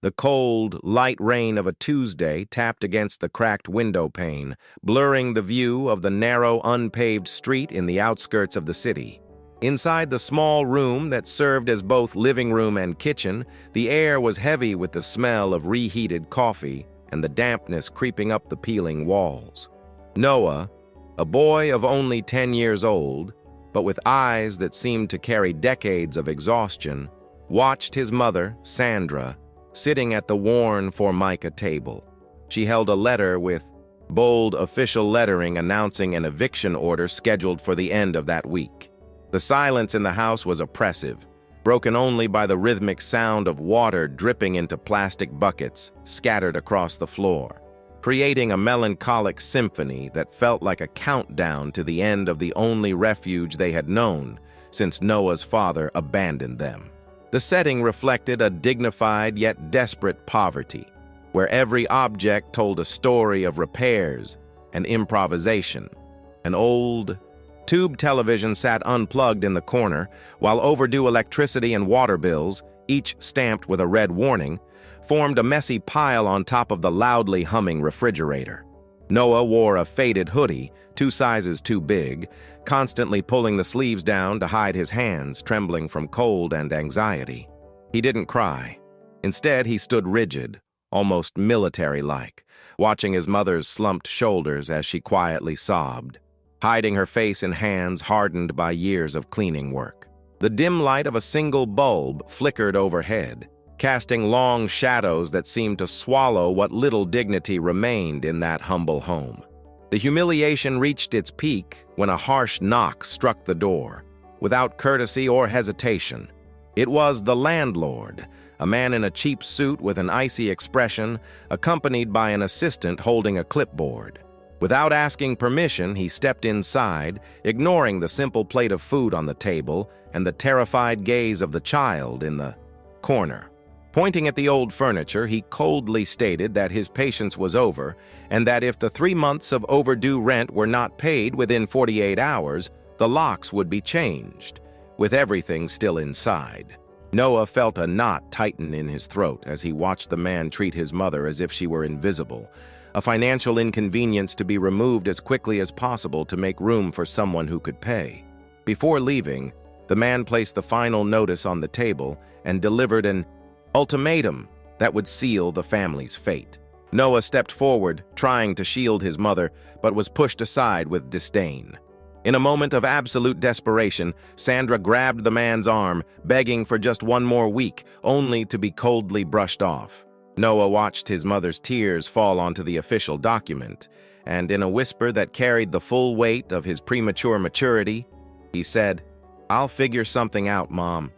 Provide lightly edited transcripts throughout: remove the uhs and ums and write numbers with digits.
The cold, light rain of a Tuesday tapped against the cracked window pane, blurring the view of the narrow, unpaved street in the outskirts of the city. Inside the small room that served as both living room and kitchen, the air was heavy with the smell of reheated coffee and the dampness creeping up the peeling walls. Noah, a boy of only 10 years old, but with eyes that seemed to carry decades of exhaustion, watched his mother, Sandra, sitting at the worn Formica table. She held a letter with bold official lettering announcing an eviction order scheduled for the end of that week. The silence in the house was oppressive, broken only by the rhythmic sound of water dripping into plastic buckets scattered across the floor, creating a melancholic symphony that felt like a countdown to the end of the only refuge they had known since Noah's father abandoned them. The setting reflected a dignified yet desperate poverty, where every object told a story of repairs and improvisation. An old tube television sat unplugged in the corner, while overdue electricity and water bills, each stamped with a red warning, formed a messy pile on top of the loudly humming refrigerator. Noah wore a faded hoodie, 2 sizes too big, constantly pulling the sleeves down to hide his hands, trembling from cold and anxiety. He didn't cry. Instead, he stood rigid, almost military-like, watching his mother's slumped shoulders as she quietly sobbed, hiding her face in hands hardened by years of cleaning work. The dim light of a single bulb flickered overhead, casting long shadows that seemed to swallow what little dignity remained in that humble home. The humiliation reached its peak when a harsh knock struck the door, without courtesy or hesitation. It was the landlord, a man in a cheap suit with an icy expression, accompanied by an assistant holding a clipboard. Without asking permission, he stepped inside, ignoring the simple plate of food on the table and the terrified gaze of the child in the corner. Pointing at the old furniture, he coldly stated that his patience was over and that if the 3 months of overdue rent were not paid within 48 hours, the locks would be changed, with everything still inside. Noah felt a knot tighten in his throat as he watched the man treat his mother as if she were invisible, a financial inconvenience to be removed as quickly as possible to make room for someone who could pay. Before leaving, the man placed the final notice on the table and delivered an ultimatum that would seal the family's fate. Noah stepped forward, trying to shield his mother, but was pushed aside with disdain. In a moment of absolute desperation, Sandra grabbed the man's arm, begging for just 1 more week, only to be coldly brushed off. Noah watched his mother's tears fall onto the official document, and in a whisper that carried the full weight of his premature maturity, he said, "I'll figure something out, Mom.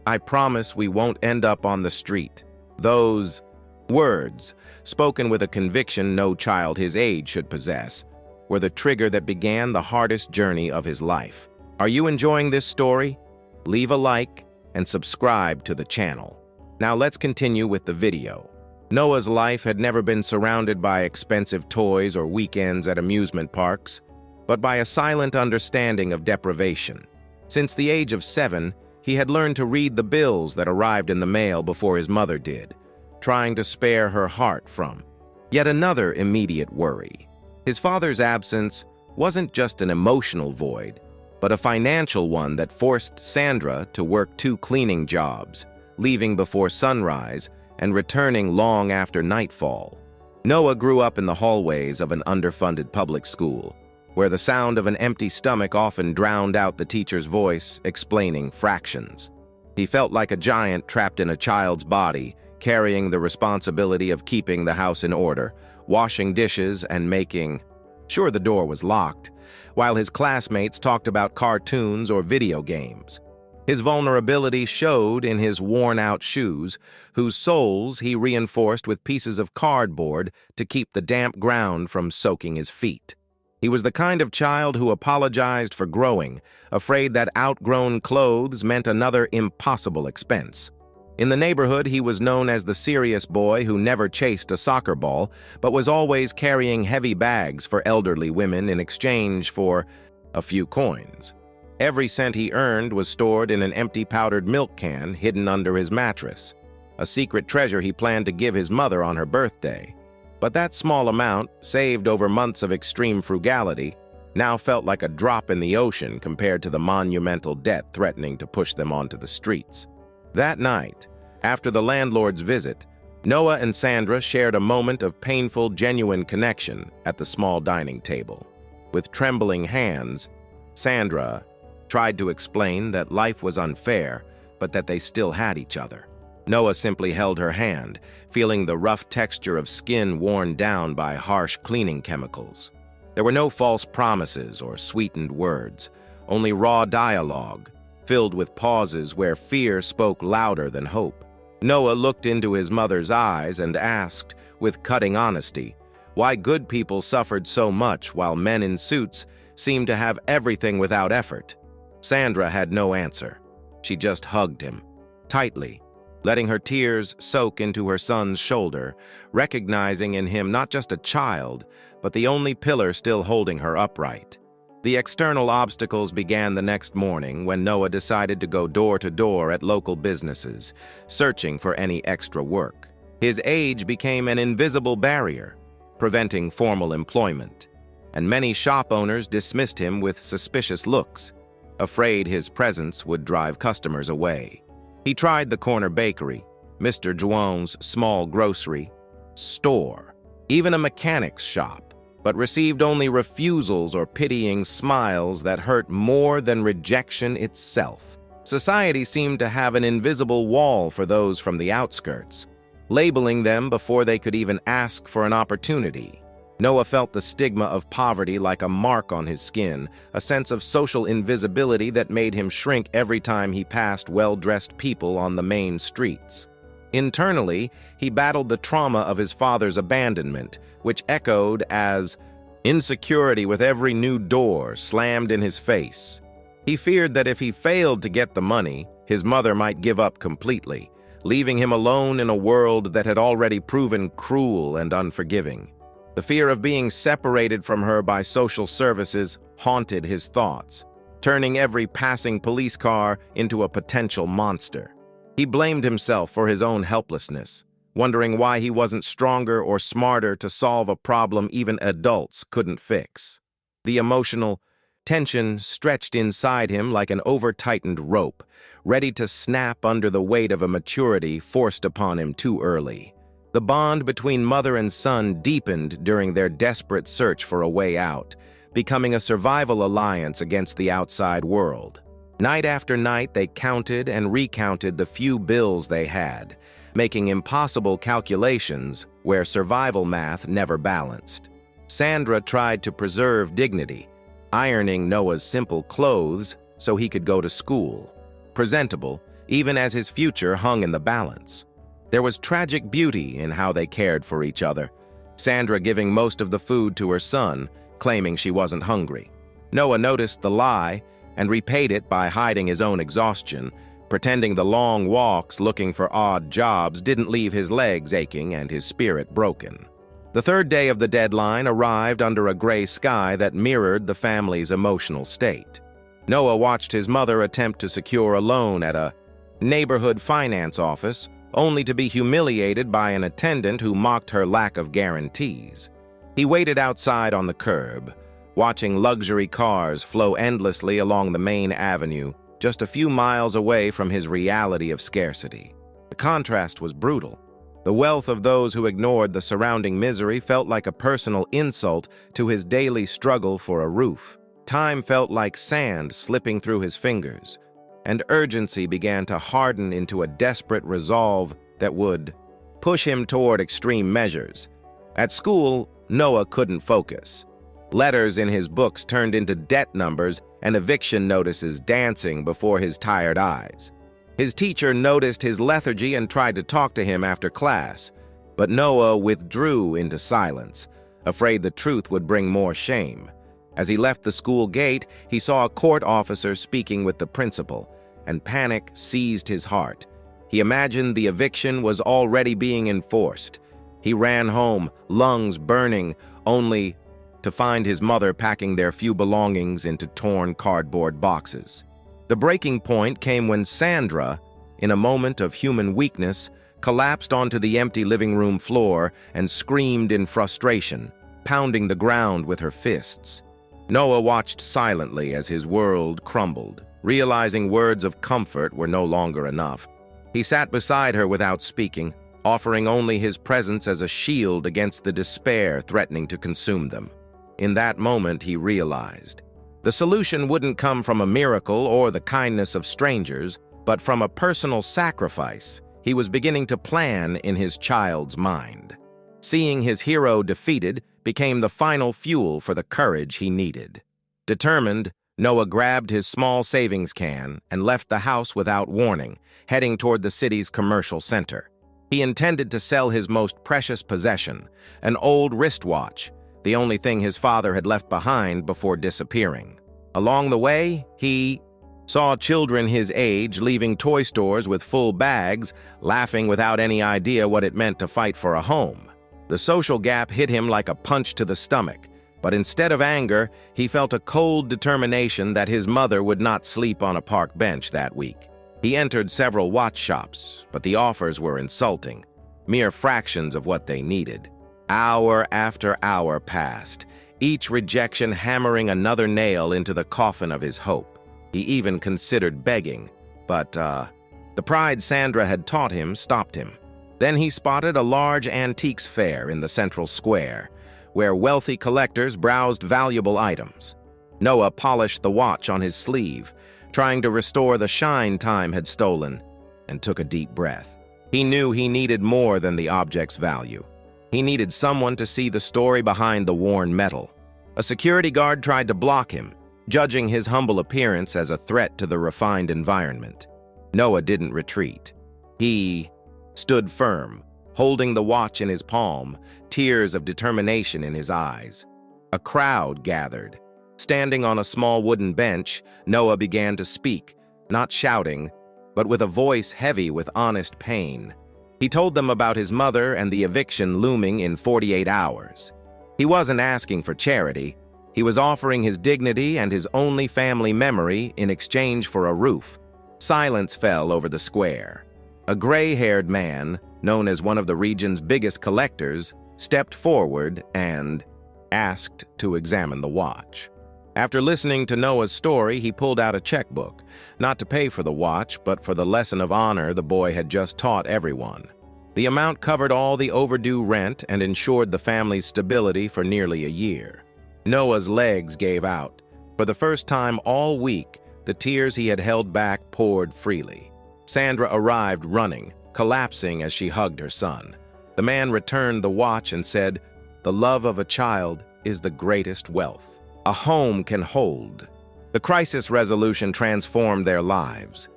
I promise we won't end up on the street." Those words, spoken with a conviction no child his age should possess, were the trigger that began the hardest journey of his life. Are you enjoying this story? Leave a like and subscribe to the channel. Now let's continue with the video. Noah's life had never been surrounded by expensive toys or weekends at amusement parks, but by a silent understanding of deprivation. Since the age of 7, he had learned to read the bills that arrived in the mail before his mother did, trying to spare her heart from yet another immediate worry. His father's absence wasn't just an emotional void, but a financial one that forced Sandra to work 2 cleaning jobs, leaving before sunrise and returning long after nightfall. Noah grew up in the hallways of an underfunded public school, where the sound of an empty stomach often drowned out the teacher's voice explaining fractions. He felt like a giant trapped in a child's body, carrying the responsibility of keeping the house in order, washing dishes, and making sure the door was locked, while his classmates talked about cartoons or video games. His vulnerability showed in his worn-out shoes, whose soles he reinforced with pieces of cardboard to keep the damp ground from soaking his feet. He was the kind of child who apologized for growing, afraid that outgrown clothes meant another impossible expense. In the neighborhood, he was known as the serious boy who never chased a soccer ball, but was always carrying heavy bags for elderly women in exchange for a few coins. Every cent he earned was stored in an empty powdered milk can hidden under his mattress. a secret treasure he planned to give his mother on her birthday. But that small amount, saved over months of extreme frugality, now felt like a drop in the ocean compared to the monumental debt threatening to push them onto the streets. That night, after the landlord's visit, Noah and Sandra shared a moment of painful, genuine connection at the small dining table. With trembling hands, Sandra tried to explain that life was unfair, but that they still had each other. Noah simply held her hand, feeling the rough texture of skin worn down by harsh cleaning chemicals. There were no false promises or sweetened words, only raw dialogue, filled with pauses where fear spoke louder than hope. Noah looked into his mother's eyes and asked, with cutting honesty, why good people suffered so much while men in suits seemed to have everything without effort. Sandra had no answer. She just hugged him, tightly, letting her tears soak into her son's shoulder, recognizing in him not just a child, but the only pillar still holding her upright. The external obstacles began the next morning when Noah decided to go door to door at local businesses, searching for any extra work. His age became an invisible barrier, preventing formal employment, and many shop owners dismissed him with suspicious looks, afraid his presence would drive customers away. He tried the corner bakery, Mr. Juon's small grocery store, even a mechanic's shop, but received only refusals or pitying smiles that hurt more than rejection itself. Society seemed to have an invisible wall for those from the outskirts, labeling them before they could even ask for an opportunity. Noah felt the stigma of poverty like a mark on his skin, a sense of social invisibility that made him shrink every time he passed well-dressed people on the main streets. Internally, he battled the trauma of his father's abandonment, which echoed as insecurity with every new door slammed in his face. He feared that if he failed to get the money, his mother might give up completely, leaving him alone in a world that had already proven cruel and unforgiving. The fear of being separated from her by social services haunted his thoughts, turning every passing police car into a potential monster. He blamed himself for his own helplessness, wondering why he wasn't stronger or smarter to solve a problem even adults couldn't fix. The emotional tension stretched inside him like an over-tightened rope, ready to snap under the weight of a maturity forced upon him too early. The bond between mother and son deepened during their desperate search for a way out, becoming a survival alliance against the outside world. Night after night, they counted and recounted the few bills they had, making impossible calculations where survival math never balanced. Sandra tried to preserve dignity, ironing Noah's simple clothes so he could go to school, presentable even as his future hung in the balance. There was tragic beauty in how they cared for each other, Sandra giving most of the food to her son, claiming she wasn't hungry. Noah noticed the lie and repaid it by hiding his own exhaustion, pretending the long walks looking for odd jobs didn't leave his legs aching and his spirit broken. The third day of the deadline arrived under a gray sky that mirrored the family's emotional state. Noah watched his mother attempt to secure a loan at a neighborhood finance office, only to be humiliated by an attendant who mocked her lack of guarantees. He waited outside on the curb, watching luxury cars flow endlessly along the main avenue, just a few miles away from his reality of scarcity. The contrast was brutal. The wealth of those who ignored the surrounding misery felt like a personal insult to his daily struggle for a roof. Time felt like sand slipping through his fingers, and urgency began to harden into a desperate resolve that would push him toward extreme measures. At school, Noah couldn't focus. Letters in his books turned into debt numbers and eviction notices dancing before his tired eyes. His teacher noticed his lethargy and tried to talk to him after class, but Noah withdrew into silence, afraid the truth would bring more shame. As he left the school gate, he saw a court officer speaking with the principal, and panic seized his heart. He imagined the eviction was already being enforced. He ran home, lungs burning, only to find his mother packing their few belongings into torn cardboard boxes. The breaking point came when Sandra, in a moment of human weakness, collapsed onto the empty living room floor and screamed in frustration, pounding the ground with her fists. Noah watched silently as his world crumbled, realizing words of comfort were no longer enough. He sat beside her without speaking, offering only his presence as a shield against the despair threatening to consume them. In that moment, he realized the solution wouldn't come from a miracle or the kindness of strangers, but from a personal sacrifice he was beginning to plan in his child's mind. Seeing his hero defeated became the final fuel for the courage he needed. Determined, Noah grabbed his small savings can and left the house without warning, heading toward the city's commercial center. He intended to sell his most precious possession, an old wristwatch, the only thing his father had left behind before disappearing. Along the way, he saw children his age leaving toy stores with full bags, laughing without any idea what it meant to fight for a home. The social gap hit him like a punch to the stomach, but instead of anger, he felt a cold determination that his mother would not sleep on a park bench that week. He entered several watch shops, but the offers were insulting, mere fractions of what they needed. Hour after hour passed, each rejection hammering another nail into the coffin of his hope. He even considered begging, but the pride Sandra had taught him stopped him. Then he spotted a large antiques fair in the central square, where wealthy collectors browsed valuable items. Noah polished the watch on his sleeve, trying to restore the shine time had stolen, and took a deep breath. He knew he needed more than the object's value. He needed someone to see the story behind the worn metal. A security guard tried to block him, judging his humble appearance as a threat to the refined environment. Noah didn't retreat. He stood firm, holding the watch in his palm, tears of determination in his eyes. A crowd gathered. Standing on a small wooden bench, Noah began to speak, not shouting, but with a voice heavy with honest pain. He told them about his mother and the eviction looming in 48 hours. He wasn't asking for charity. He was offering his dignity and his only family memory in exchange for a roof. Silence fell over the square. A gray-haired man, known as one of the region's biggest collectors, stepped forward and asked to examine the watch. After listening to Noah's story, he pulled out a checkbook, not to pay for the watch, but for the lesson of honor the boy had just taught everyone. The amount covered all the overdue rent and ensured the family's stability for nearly a year. Noah's legs gave out. For the first time all week, the tears he had held back poured freely. Sandra arrived running, collapsing as she hugged her son. The man returned the watch and said, "The love of a child is the greatest wealth a home can hold." The crisis resolution transformed their lives.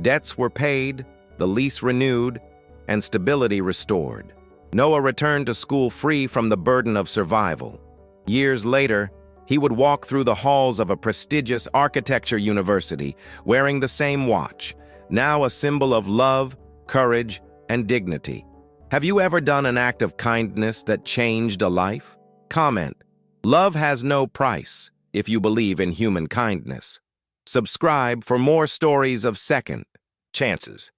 Debts were paid, the lease renewed, and stability restored. Noah returned to school free from the burden of survival. Years later, he would walk through the halls of a prestigious architecture university wearing the same watch, now a symbol of love, courage, and dignity. Have you ever done an act of kindness that changed a life? Comment, "Love has no price," if you believe in human kindness. Subscribe for more stories of second chances.